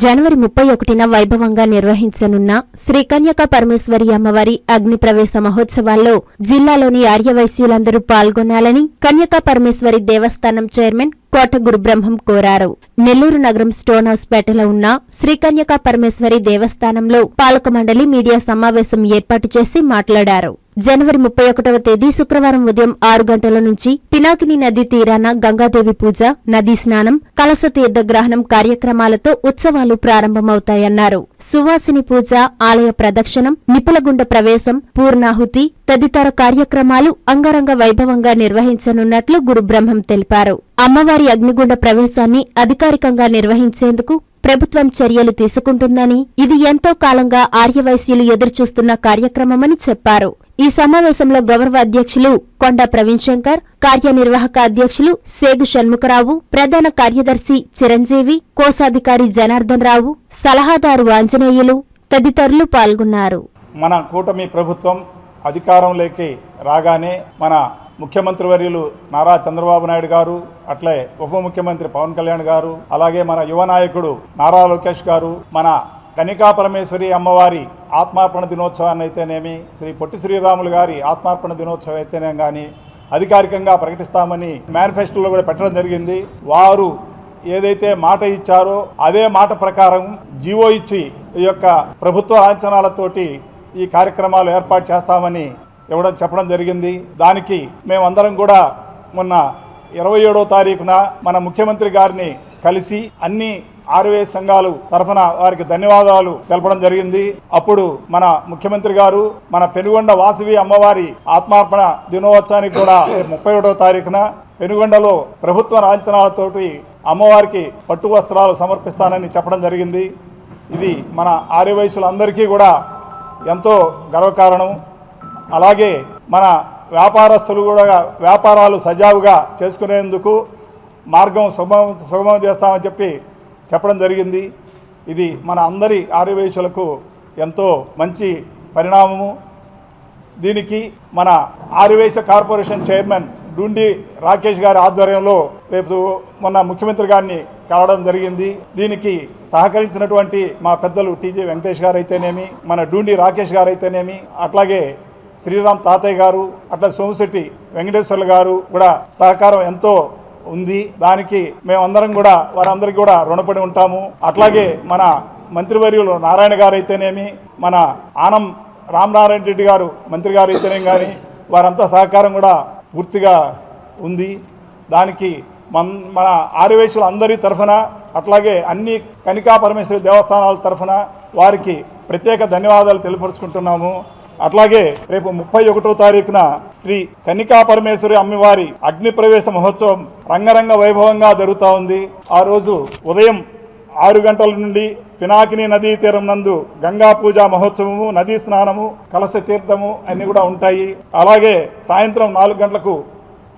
జనవరి 31న వైభవంగా నిర్వహించనున్న శ్రీ కన్యకా పరమేశ్వరి అమ్మవారి అగ్ని ప్రవేశ మహోత్సవాల్లో జిల్లాలోని ఆర్యవైశ్యులందరూ పాల్గొనాలని కన్యకా పరమేశ్వరి దేవస్థానం చైర్మన్ కోట గురుబ్రహ్మం కోరారు. నెల్లూరు నగరం స్టోన్ హౌస్ పేటలో ఉన్న శ్రీ కన్యకా పరమేశ్వరి దేవస్థానంలో పాలక మండలి మీడియా సమావేశం ఏర్పాటు చేసి మాట్లాడారు. జనవరి 31వ తేదీ శుక్రవారం ఉదయం 6 గంటల నుంచి పినాకిని నదీ తీరాన గంగాదేవి పూజ, నదీ స్నానం, కలశ తీర్థగ్రహణం కార్యక్రమాలతో ఉత్సవాలు ప్రారంభమవుతాయన్నారు. సువాసిని పూజ, ఆలయ ప్రదక్షిణం, నిపులగుండ ప్రవేశం, పూర్ణాహుతి తదితర కార్యక్రమాలు అంగరంగ వైభవంగా నిర్వహించనున్నట్లు గురుబ్రహ్మం తెలిపారు. అమ్మవారి అగ్నిగుండ ప్రవేశాన్ని అధికారికంగా నిర్వహించేందుకు ప్రభుత్వం చర్యలు తీసుకుంటుందని, ఇది ఎంతో కాలంగా ఆర్యవైశ్యులు ఎదురుచూస్తున్న కార్యక్రమమని చెప్పారు. ఈ సమావేశంలో గౌరవ అధ్యక్షులు కొండా ప్రవీణ్ శంకర్, కార్యనిర్వాహక అధ్యక్షులు సేగు షణ్ముఖరావు, ప్రధాన కార్యదర్శి చిరంజీవి, కోశాధికారి జనార్దన్ రావు, సలహాదారు ఆంజనేయులు తదితరులు పాల్గొన్నారు. మన కూటమి ప్రభుత్వం అధికారంలోకి రాగానే మన ముఖ్యమంత్రి వర్యులు నారా చంద్రబాబు నాయుడు గారు, అట్లే ఉప ముఖ్యమంత్రి పవన్ కళ్యాణ్ గారు, అలాగే మన యువ నాయకుడు నారా లోకేష్ గారు మన కన్యకా పరమేశ్వరి అమ్మవారి ఆత్మార్పణ దినోత్సవాన్ని అయితేనేమి, శ్రీ పొట్టి శ్రీరాములు గారి ఆత్మార్పణ దినోత్సవం అయితేనే కానీ అధికారికంగా ప్రకటిస్తామని మేనిఫెస్టోలో కూడా పెట్టడం జరిగింది. వారు ఏదైతే మాట ఇచ్చారో అదే మాట ప్రకారం జీవో ఇచ్చి ఈ యొక్క ప్రభుత్వ లాంఛనాలతోటి ఈ కార్యక్రమాలు ఏర్పాటు చేస్తామని చెప్పడం జరిగింది. దానికి మేమందరం కూడా మొన్న 27వ తారీఖున మన ముఖ్యమంత్రి గారిని కలిసి అన్ని ఆర్వే సంఘాలు తరఫున వారికి ధన్యవాదాలు తెలపడం జరిగింది. అప్పుడు మన ముఖ్యమంత్రి గారు మన పెనుగొండ వాసవి అమ్మవారి ఆత్మార్పణ దినోత్సవానికి కూడా 31వ తారీఖున పెనుగొండలో ప్రభుత్వ లాంఛనాలతోటి అమ్మవారికి పట్టు వస్త్రాలు సమర్పిస్తానని చెప్పడం జరిగింది. ఇది మన ఆర్యవైశ్యులందరికీ కూడా ఎంతో గర్వకారణం. అలాగే మన వ్యాపారస్తులు కూడా వ్యాపారాలు సజావుగా చేసుకునేందుకు మార్గం సుగమం చేస్తామని చెప్పడం జరిగింది. ఇది మన అందరి ఆర్యవైశ్యులకు ఎంతో మంచి పరిణామము. దీనికి మన ఆర్యవైశ్య కార్పొరేషన్ చైర్మన్ డూండి రాకేష్ గారి ఆధ్వర్యంలో రేపు మొన్న ముఖ్యమంత్రి గారిని కలవడం జరిగింది. దీనికి సహకరించినటువంటి మా పెద్దలు టీజీ వెంకటేష్ గారు అయితేనేమి, మన డూండి రాకేష్ గారు అయితేనేమి, అట్లాగే శ్రీరామ్ తాతయ్య గారు, అట్లా సోమశెట్టి వెంకటేశ్వర్లు గారు కూడా సహకారం ఎంతో ఉంది. దానికి మేమందరం కూడా వారందరికీ కూడా రుణపడి ఉంటాము. అట్లాగే మన మంత్రివర్యులు నారాయణ గారు అయితేనేమి, మన ఆనం రామనారాయణ రెడ్డి గారు మంత్రి గారు అయితేనేమి కానీ వారంతా సహకారం కూడా పూర్తిగా ఉంది. దానికి మన ఆర్యవైశ్యుల అందరి తరఫున అట్లాగే అన్ని కన్యకా పరమేశ్వరి దేవస్థానాల తరఫున వారికి ప్రత్యేక ధన్యవాదాలు తెలియపరుచుకుంటున్నాము. అట్లాగే రేపు 31వ తారీఖున శ్రీ కన్యకా పరమేశ్వరి అమ్మవారి అగ్ని ప్రవేశ మహోత్సవం రంగరంగ వైభవంగా జరుగుతూ ఉంది. ఆ రోజు ఉదయం 6 గంటల నుండి పినాకిని నదీ తీరం నందు గంగా పూజ మహోత్సవము, నదీ స్నానము, కలశ తీర్థము అన్నీ కూడా ఉంటాయి. అలాగే సాయంత్రం 4 గంటలకు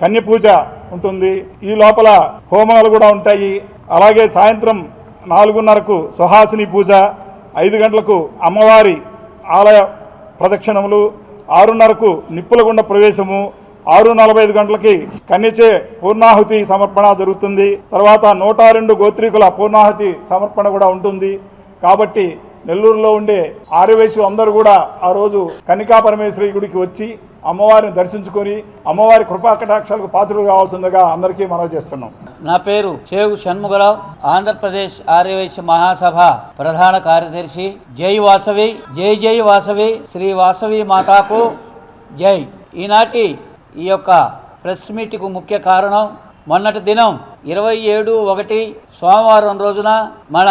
కన్య పూజ ఉంటుంది. ఈ లోపల హోమాలు కూడా ఉంటాయి. అలాగే సాయంత్రం 4:30కు సుహాసిని పూజ, 5 గంటలకు అమ్మవారి ఆలయ ప్రదక్షిణములు, 6:30కు నిప్పులగుండ ప్రవేశము, 6:45 గంటలకి కన్యచే పూర్ణాహుతి సమర్పణ జరుగుతుంది. తర్వాత 102 గోత్రీకుల పూర్ణాహుతి సమర్పణ కూడా ఉంటుంది. కాబట్టి నెల్లూరులో ఉండే ఆర్యవైశ్యులు అందరూ కూడా ఆ రోజు కన్యకా పరమేశ్వరి గుడికి వచ్చి అమ్మవారిని దర్శించుకొని అమ్మవారి కృపా కటాక్షాలకు పాత్రలు కావాల్సిందిగా అందరికీ మనవి చేస్తున్నాం. నా పేరు సేగు షణ్ముఖరావు, ఆంధ్రప్రదేశ్ ఆర్యవైశ్య మహాసభ ప్రధాన కార్యదర్శి. జై వాసవి, జై జై వాసవి, శ్రీ వాసవి మాతాకు జై. ఈనాటి ఈ యొక్క ప్రెస్ మీట్కు ముఖ్య కారణం, మొన్నటి దినం 27/1 సోమవారం రోజున మన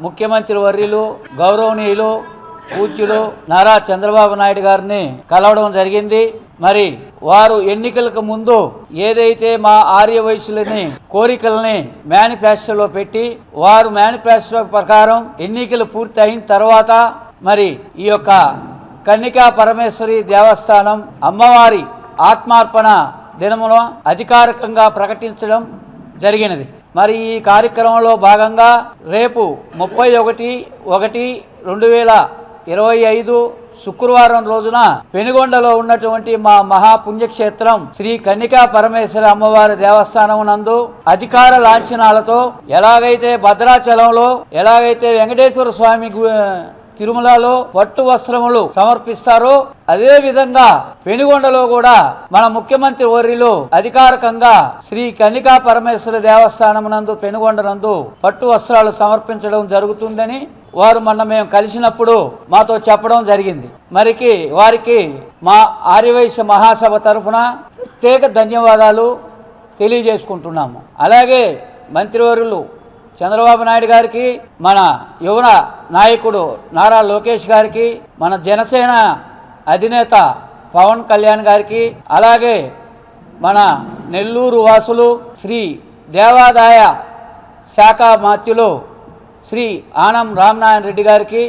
ముఖ్యమంత్రి వర్యులు గౌరవనీయులు పూజ్యులు నారా చంద్రబాబు నాయుడు గారిని కలవడం జరిగింది. మరి వారు ఎన్నికలకు ముందు ఏదైతే మా ఆర్యవైశ్యులని కోరికలని మేనిఫెస్టోలో పెట్టి వారు మేనిఫెస్టో ప్రకారం ఎన్నికలు పూర్తి అయిన తర్వాత మరి ఈ యొక్క కన్యకా పరమేశ్వరి దేవస్థానం అమ్మవారి ఆత్మార్పణ దినమును అధికారికంగా ప్రకటించడం జరిగినది. మరి ఈ కార్యక్రమంలో భాగంగా రేపు 31/1/2025 శుక్రవారం రోజున పెనుగొండలో ఉన్నటువంటి మా మహాపుణ్యక్షేత్రం శ్రీ కన్నికా పరమేశ్వరి అమ్మవారి దేవస్థానం నందు అధికార లాంఛనాలతో ఎలాగైతే భద్రాచలంలో ఎలాగైతే వెంకటేశ్వర స్వామి తిరుమలలో పట్టు వస్త్రములు సమర్పిస్తారో అదే విధంగా పెనుగొండలో కూడా మన ముఖ్యమంత్రి వర్యులు అధికారికంగా శ్రీ కన్నికా పరమేశ్వరి దేవస్థానం నందు పెనుగొండ నందు పట్టు వస్త్రాలు సమర్పించడం జరుగుతుందని వారు మొన్న మేము కలిసినప్పుడు మాతో చెప్పడం జరిగింది. వారికి మా ఆర్యవైశ్య మహాసభ తరఫున ప్రత్యేక ధన్యవాదాలు తెలియజేసుకుంటున్నాము. అలాగే మంత్రివర్యులు చంద్రబాబు నాయుడు గారికి, మన యువన నాయకుడు నారా లోకేష్ గారికి, మన జనసేన అధినేత పవన్ కళ్యాణ్ గారికి, అలాగే మన నెల్లూరు వాసులు శ్రీ దేవాదాయ శాఖ మాత్యులు శ్రీ ఆనం రామనారాయణ రెడ్డి గారికి,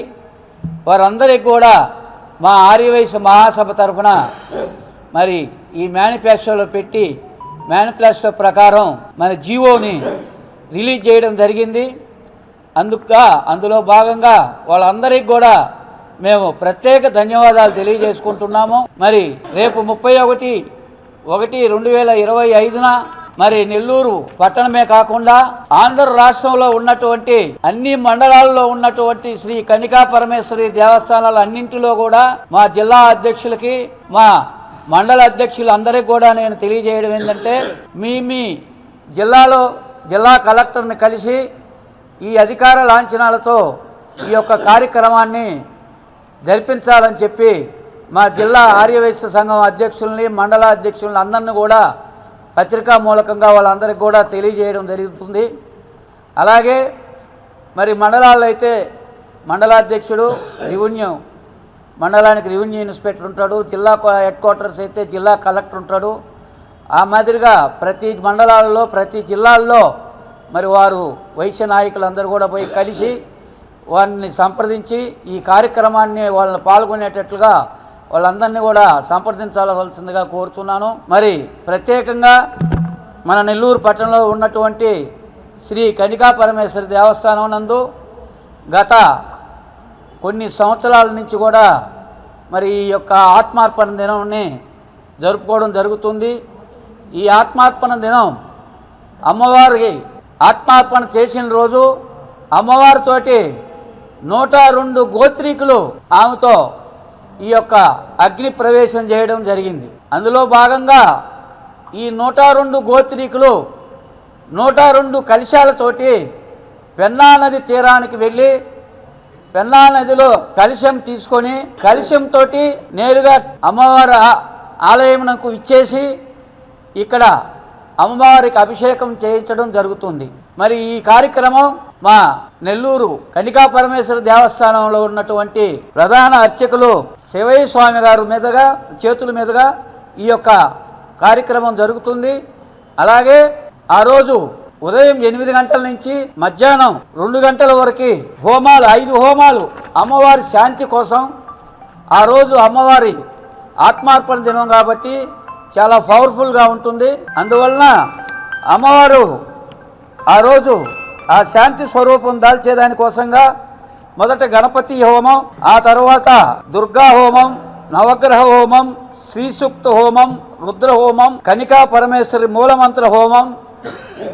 వారందరికీ కూడా మా ఆర్యవైశ్య మహాసభ తరఫున మరి ఈ మేనిఫెస్టోలో పెట్టి మేనిఫెస్టో ప్రకారం మన జీవోని రిలీజ్ చేయడం జరిగింది. అందులో భాగంగా వాళ్ళందరికీ కూడా మేము ప్రత్యేక ధన్యవాదాలు తెలియజేసుకుంటున్నాము. మరి రేపు 31/1/2025న మరి నెల్లూరు పట్టణమే కాకుండా ఆంధ్ర రాష్ట్రంలో ఉన్నటువంటి అన్ని మండలాల్లో ఉన్నటువంటి శ్రీ కన్నికా పరమేశ్వరి దేవస్థానాలు అన్నింటిలో కూడా మా జిల్లా అధ్యక్షులకి, మా మండల అధ్యక్షులందరికీ కూడా నేను తెలియజేయడం ఏంటంటే, మీ జిల్లా కలెక్టర్ని కలిసి ఈ అధికార లాంఛనాలతో ఈ యొక్క కార్యక్రమాన్ని జరిపించాలని చెప్పి మా జిల్లా ఆర్యవైశ్య సంఘం అధ్యక్షుల్ని, మండల అధ్యక్షుల్ని అందరినీ కూడా పత్రికా మూలకంగా వాళ్ళందరికీ కూడా తెలియజేయడం జరుగుతుంది. అలాగే మరి మండలాల్లో అయితే మండలాధ్యక్షుడు మండలానికి రెవెన్యూ ఇన్స్పెక్టర్ ఉంటాడు, జిల్లా హెడ్ క్వార్టర్స్ అయితే జిల్లా కలెక్టర్ ఉంటాడు. ఆ మాదిరిగా ప్రతి మండలాల్లో ప్రతి జిల్లాల్లో మరి వారు వైశ్య నాయకులందరూ కూడా పోయి కలిసి వారిని సంప్రదించి ఈ కార్యక్రమాన్ని వాళ్ళని పాల్గొనేటట్లుగా వాళ్ళందరినీ కూడా సంప్రదించాల్సిందిగా కోరుతున్నాను. మరి ప్రత్యేకంగా మన నెల్లూరు పట్టణంలో ఉన్నటువంటి శ్రీ కన్నికా పరమేశ్వరి దేవస్థానం నందు గత కొన్ని సంవత్సరాల నుంచి కూడా మరి ఈ యొక్క ఆత్మార్పణ దినాన్ని జరుపుకోవడం జరుగుతుంది. ఈ ఆత్మార్పణ దినం అమ్మవారికి ఆత్మార్పణ చేసిన రోజు అమ్మవారితోటి 102 గోత్రీకులు ఆమెతో ఈ యొక్క అగ్ని ప్రవేశం చేయడం జరిగింది. అందులో భాగంగా ఈ 102 గోత్రీకులు 102 కలశాలతోటి పెన్నా నది తీరానికి వెళ్ళి పెన్నా నదిలో కలశం తీసుకొని కలశంతో నేరుగా అమ్మవారి ఆలయమునకు ఇచ్చేసి ఇక్కడ అమ్మవారికి అభిషేకం చేయించడం జరుగుతుంది. మరి ఈ కార్యక్రమం మా నెల్లూరు కన్నికా పరమేశ్వరి దేవస్థానంలో ఉన్నటువంటి ప్రధాన అర్చకులు శివయ్య స్వామి గారు చేతుల మీదుగా ఈ యొక్క కార్యక్రమం జరుగుతుంది. అలాగే ఆ రోజు ఉదయం 8 గంటల నుంచి మధ్యాహ్నం 2 గంటల వరకు 5 హోమాలు అమ్మవారి శాంతి కోసం. ఆ రోజు అమ్మవారి ఆత్మార్పణ దినం కాబట్టి చాలా పవర్ఫుల్గా ఉంటుంది. అందువలన అమ్మవారు ఆ రోజు ఆ శాంతి స్వరూపం దాల్చేదానికోసంగా మొదట గణపతి హోమం, ఆ తర్వాత దుర్గా హోమం, నవగ్రహ హోమం, శ్రీసూక్త హోమం, రుద్ర హోమం, కన్నికా పరమేశ్వరి మూలమంత్ర హోమం,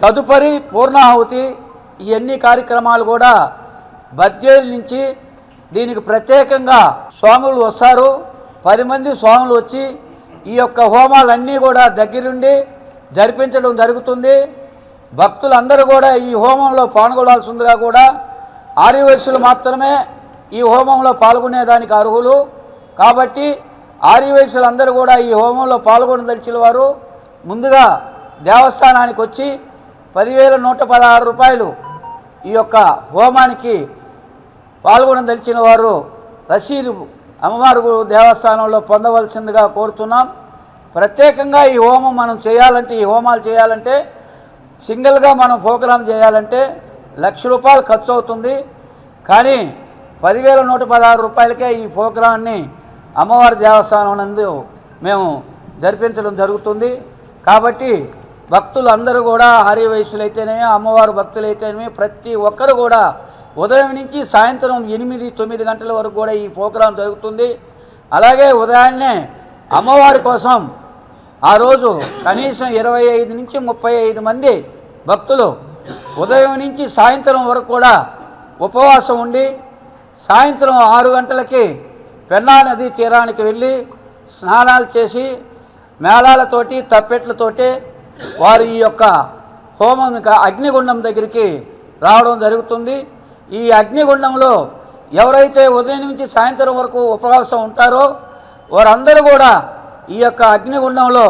తదుపరి పూర్ణాహుతి. ఇవన్నీ కార్యక్రమాలు కూడా బద్వేలు నుంచి దీనికి ప్రత్యేకంగా స్వాములు వస్తారు. 10 మంది స్వాములు వచ్చి ఈ యొక్క హోమాలన్నీ కూడా దగ్గరుండి జరిపించడం జరుగుతుంది. భక్తులందరూ కూడా ఈ హోమంలో పాల్గొనాల్సిందిగా కూడా ఆర్యవైశ్యులు మాత్రమే ఈ హోమంలో పాల్గొనేదానికి అర్హులు. కాబట్టి ఆర్యవైశ్యులందరూ కూడా ఈ హోమంలో పాల్గొనదలిచిన వారు ముందుగా దేవస్థానానికి వచ్చి 10,116 రూపాయలు ఈ యొక్క హోమానికి పాల్గొనదలిచిన వారు రసీదు అమ్మవారి దేవస్థానంలో పొందవలసిందిగా కోరుతున్నాం. ప్రత్యేకంగా ఈ హోమం మనం చేయాలంటే, ఈ హోమాలు చేయాలంటే సింగిల్గా మనం ప్రోగ్రాం చేయాలంటే ₹1,00,000 ఖర్చు అవుతుంది. కానీ 10,116 రూపాయలకే ఈ ప్రోగ్రాన్ని అమ్మవారి దేవస్థానం నందు మేము జరిపించడం జరుగుతుంది. కాబట్టి భక్తులందరూ కూడా ఆర్యవైశ్యులైతేనేమి అమ్మవారు భక్తులైతేనేమి ప్రతి ఒక్కరు కూడా ఉదయం నుంచి సాయంత్రం 8-9 గంటల వరకు కూడా ఈ ప్రోగ్రాం జరుగుతుంది. అలాగే ఉదయాన్నే అమ్మవారి కోసం ఆ రోజు కనీసం 25 నుంచి 35 మంది భక్తులు ఉదయం నుంచి సాయంత్రం వరకు కూడా ఉపవాసం ఉండి సాయంత్రం 6 గంటలకి పెన్నా నది తీరానికి వెళ్ళి స్నానాలు చేసి మేళాలతోటి తప్పెట్లతోటి వారు ఈ యొక్క హోమం అగ్నిగుండం దగ్గరికి రావడం జరుగుతుంది. ఈ అగ్నిగుండంలో ఎవరైతే ఉదయం నుంచి సాయంత్రం వరకు ఉపవాసం ఉంటారో వారందరూ కూడా ఈ యొక్క అగ్నిగుండంలో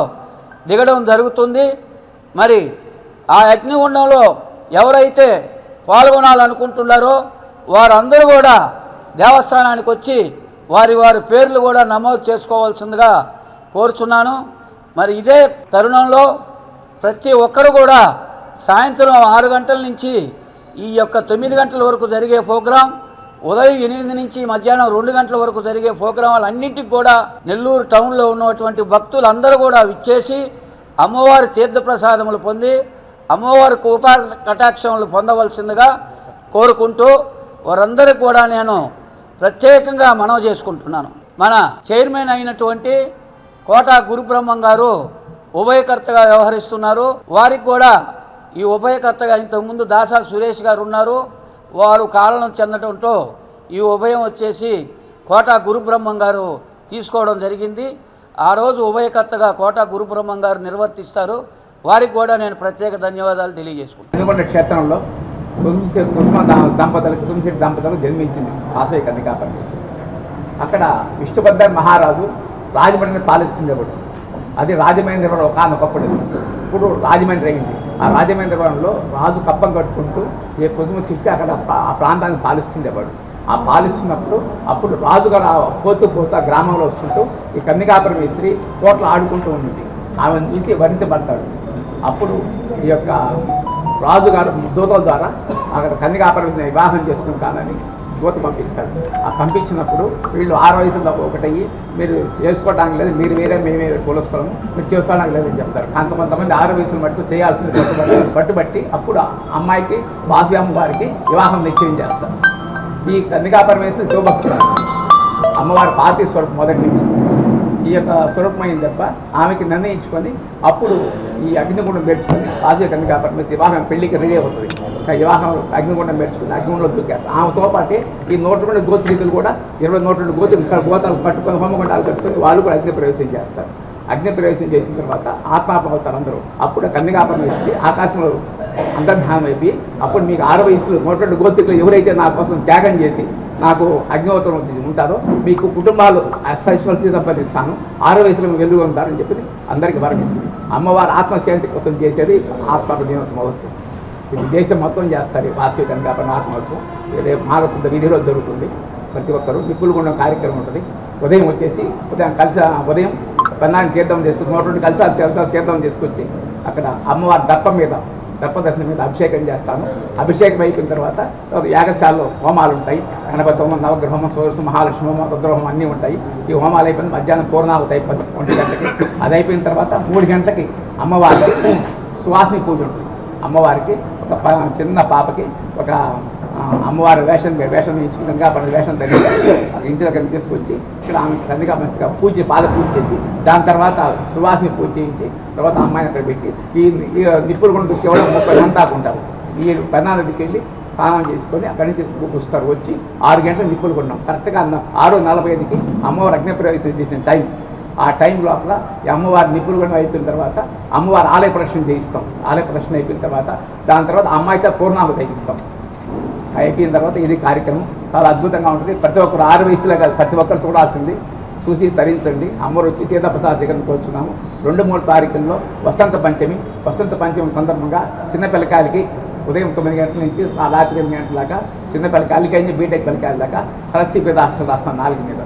దిగడం జరుగుతుంది. మరి ఆ అగ్నిగుండంలో ఎవరైతే పాల్గొనాలనుకుంటున్నారో వారందరూ కూడా దేవస్థానానికి వచ్చి వారి పేర్లు కూడా నమోదు చేసుకోవాల్సిందిగా కోరుచున్నాను. మరి ఇదే తరుణంలో ప్రతి ఒక్కరు కూడా సాయంత్రం 6 గంటల నుంచి ఈ యొక్క 9 గంటల వరకు జరిగే ప్రోగ్రాం, ఉదయం 8 నుంచి మధ్యాహ్నం 2 గంటల వరకు జరిగే ప్రోగ్రాంలన్నింటికి కూడా నెల్లూరు టౌన్లో ఉన్నటువంటి భక్తులందరూ కూడా విచ్చేసి అమ్మవారి తీర్థప్రసాదములు పొంది అమ్మవారి కృపా కటాక్షములు పొందవలసిందిగా కోరుకుంటూ వారందరికీ కూడా నేను ప్రత్యేకంగా మనవి చేసుకుంటున్నాను. మన చైర్మన్ అయినటువంటి కోట గురుబ్రహ్మం గారు ఉభయకర్తగా వ్యవహరిస్తున్నారు. వారికి కూడా ఈ ఉభయకర్తగా ఇంతకుముందు దాసా సురేష్ గారు ఉన్నారు. వారు కారణం చెందడంతో ఈ ఉభయం వచ్చేసి కోట గురుబ్రహ్మం గారు తీసుకోవడం జరిగింది. ఆ రోజు ఉభయకర్తగా కోట గురుబ్రహ్మం గారు నిర్వర్తిస్తారు. వారికి కూడా నేను ప్రత్యేక ధన్యవాదాలు తెలియజేసుకుంటాను. క్షేత్రంలో కుసుమశెట్టి దంపతులకు జన్మించింది వాసవి కన్యకా పరమేశ్వరి. అక్కడ విష్ణుభద్ర మహారాజు రాజమండ్రిని పాలిస్తుండేవాడు. అది రాజమహేంద్రవరం ఒకనొకప్పుడు. ఇప్పుడు రాజమండ్రి అయింది. ఆ రాజమహేంద్రవరంలో రాజు కప్పం కట్టుకుంటూ ఏ కుసుమశెట్టి అక్కడ ఆ ప్రాంతాన్ని పాలిస్తుండేవాడు. ఆ పాలిస్తున్నప్పుడు అప్పుడు రాజుగారు పోతూ ఆ గ్రామంలో వస్తుంటూ ఈ కన్యకా పరమేశ్వరి తోటలు ఆడుకుంటూ ఉంటుంది. ఆమెను చూసి వరించబడతాడు. అప్పుడు ఈ యొక్క రాజుగారు దూతల ద్వారా అక్కడ కన్యకా పరమేశ్వరిని వివాహం చేసుకుంటానని దూత పంపిస్తాడు. ఆ పంపించినప్పుడు వీళ్ళు 6 వయసులో ఒకటయ్యి మీరు చేసుకోవడానికి లేదు, మీరు వేరే మేమే కొలుస్తాము, మీరు చేసుకోవడానికి లేదని చెప్తారు. కొంతమంది 6 వయసులు మట్టుకు చేయాల్సిన పట్టుబట్టి అప్పుడు అమ్మాయికి వాసవి అమ్మవారికి వివాహం నిశ్చయం చేస్తారు. ఈ కన్యకా పరమేశ్వరి శివభక్తురాలు, అమ్మవారి పార్టీ స్వరూపం మొదటి నుంచి ఈ యొక్క స్వరూపమైంది తప్ప ఆమెకి నిర్ణయించుకొని అప్పుడు ఈ అగ్నిగుండం పేర్చుకొని వాసవి కన్యకా పరమేశ్వరి వివాహం పెళ్లికి రెడీ అవుతుంది. వివాహం అగ్నిగుండం పేర్చుకుని అగ్నిగుండంలో దూకేస్తారు. ఆమెతో పాటే ఈ 102 గోత్రీకులు కూడా 22 గోత్రులు గోతాలు కట్టుకొని హోమగుండాలు కట్టుకొని వాళ్ళు కూడా అగ్ని ప్రవేశం చేస్తారు. అగ్ని ప్రవేశం చేసిన తర్వాత ఆత్మాపం అవుతారు అందరూ. అప్పుడు కన్యకా పరమేశ్వరి ఆకాశంలో అంతర్ధానం అయిపోయి అప్పుడు మీకు 6 వయసులు 102 గోత్రికులు ఎవరైతే నా కోసం త్యాగం చేసి నాకు అగ్నిహోత్రం ఉంటారో మీకు కుటుంబాలు అష్టైశ్వర్యం సంపాదిస్తాను, 6 వయసులో వెలుగు ఉంటారని చెప్పి అందరికీ వరమిస్తుంది. అమ్మవారి ఆత్మశాంతి కోసం చేసేది ఆత్మ దినోత్సవం మహోత్సవం. ఇది దేశం మొత్తం చేస్తారు. వాసవి కన్యకా పరమేశ్వరి ఆత్మోత్సవం రేపు మాఘశుద్ధ విధి రోజు జరుగుతుంది. ప్రతి ఒక్కరు నిప్పులు గుండం కార్యక్రమం ఉంటుంది. ఉదయం వచ్చేసి ఉదయం పన్నాన్ని తీర్థం తీసుకొచ్చి 102 కలశాలు తీర్థం తీసుకొచ్చి అక్కడ అమ్మవారి దర్పదర్శనం మీద అభిషేకం చేస్తాము. అభిషేకం అయిపోయిన తర్వాత యాగశాలలో హోమాలు ఉంటాయి. గణపతి హోమం, నవగ్రహ హోమం, సోదరు మహాలక్ష్మి హోమం, రుద్రహోమం అన్నీ ఉంటాయి. ఈ హోమాలు అయిపోయిన మధ్యాహ్నం పూర్ణావతి అయిపోయింది 1 గంటకి. అది అయిపోయిన తర్వాత 3 గంటలకి అమ్మవారికి సువాసిని పూజ ఉంటుంది. అమ్మవారికి ఒక చిన్న పాపకి ఒక అమ్మవారి వేషం వేయించుకుని కనుక వేషం తగ్గి ఇంటి దగ్గర తీసుకొచ్చి ఇక్కడ ఆమె కన్యకా పరమేశ్వరి పాద పూజ చేసి దాని తర్వాత సువాసిని పూజ చేయించి తర్వాత అమ్మాయిని అక్కడ పెట్టి ఈ నిప్పులు కూడా కేవలం 30 మంది దాకా ఉంటారు. ఈ పెన్నాలకి వెళ్ళి స్నానం చేసుకొని అక్కడి నుంచి వస్తారు. వచ్చి 6 గంటలు నిప్పులు కొన్నాం. కరెక్ట్గా 6:45కి అమ్మవారి అగ్ని ప్రవేశం చేసిన టైం. ఆ టైం లోపల ఈ అమ్మవారి నిప్పులు కూడా అయిపోయిన తర్వాత అమ్మవారి ఆలయ ప్రదర్శన చేయిస్తాం. ఆలయ ప్రదర్శన అయిపోయిన తర్వాత దాని తర్వాత అమ్మాయితో పూర్ణాహుతి ఇస్తాం. అయిపోయిన తర్వాత ఇది కార్యక్రమం చాలా అద్భుతంగా ఉంటుంది. ప్రతి ఒక్కరు 6 వయసులో కాదు, ప్రతి ఒక్కరు చూడాల్సింది, చూసి తరించండి. అమ్మవారు వచ్చి తీర్థప్రసాద దగ్గర కోరుచున్నాము. 2-3 తారీఖుల్లో వసంత పంచమి సందర్భంగా చిన్నపిల్లకాయలకి ఉదయం 9 గంటల నుంచి రాత్రి 8 గంటల దాకా చిన్నపిల్లకాయలకి అయిన బీటెక్ పిల్లకాయల దాకా సరస్వతి పేద అక్షరం రాస్తాం 4 మీద.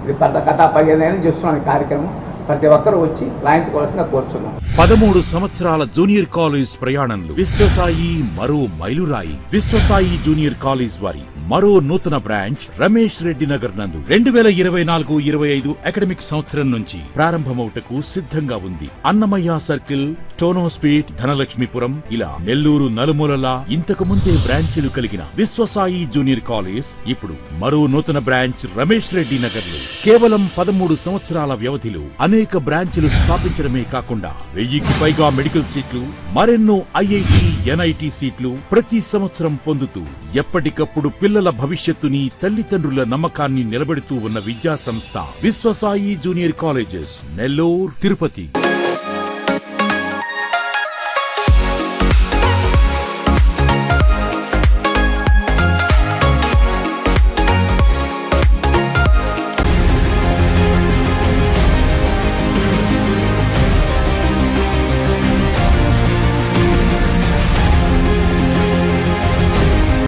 ఇది పెద్ద కథ 15 ఏళ్ళు చేస్తున్నాం ఈ కార్యక్రమం. ప్రతి ఒక్కరూ వచ్చి రాయించుకోవాల్సిందిగా కోరుచున్నాం. 13 సంవత్సరాల జూనియర్ కాలేజ్ ప్రయాణంలో విశ్వసాయి మరో మైలురాయి. విశ్వసాయి జూనియర్ కాలేజ్ వారి మరో నూతన బ్రాంచ్ రమేష్ రెడ్డి నగర్ నందు 2024-25 అకాడమిక్ సంవత్సరం నుంచి ప్రారంభమవుటకు సిద్ధంగా ఉంది. అన్నమయ్య సర్కిల్, టోనోస్పేట్, ధనలక్ష్మీపురం ఇలా నెల్లూరు నలుమూలలా ఇంతకు ముందే బ్రాంచీలు కలిగిన విశ్వసాయి జూనియర్ కాలేజ్ ఇప్పుడు మరో నూతన బ్రాంచ్ రమేష్ రెడ్డి నగర్ లో కేవలం 13 సంవత్సరాల వ్యవధిలో అనేక బ్రాంచీలు స్థాపించడమే కాకుండా 1000కి పైగా మెడికల్ సీట్లు, మరెన్నో ఐఐటి, ఎన్ఐటి సీట్లు ప్రతి సంవత్సరం పొందుతూ ఎప్పటికప్పుడు పిల్లల భవిష్యత్తుని, తల్లిదండ్రుల నమ్మకాన్ని నిలబెడుతూ ఉన్న విద్యా సంస్థ విశ్వసాయి జూనియర్ కాలేజెస్, నెల్లూరు, తిరుపతి.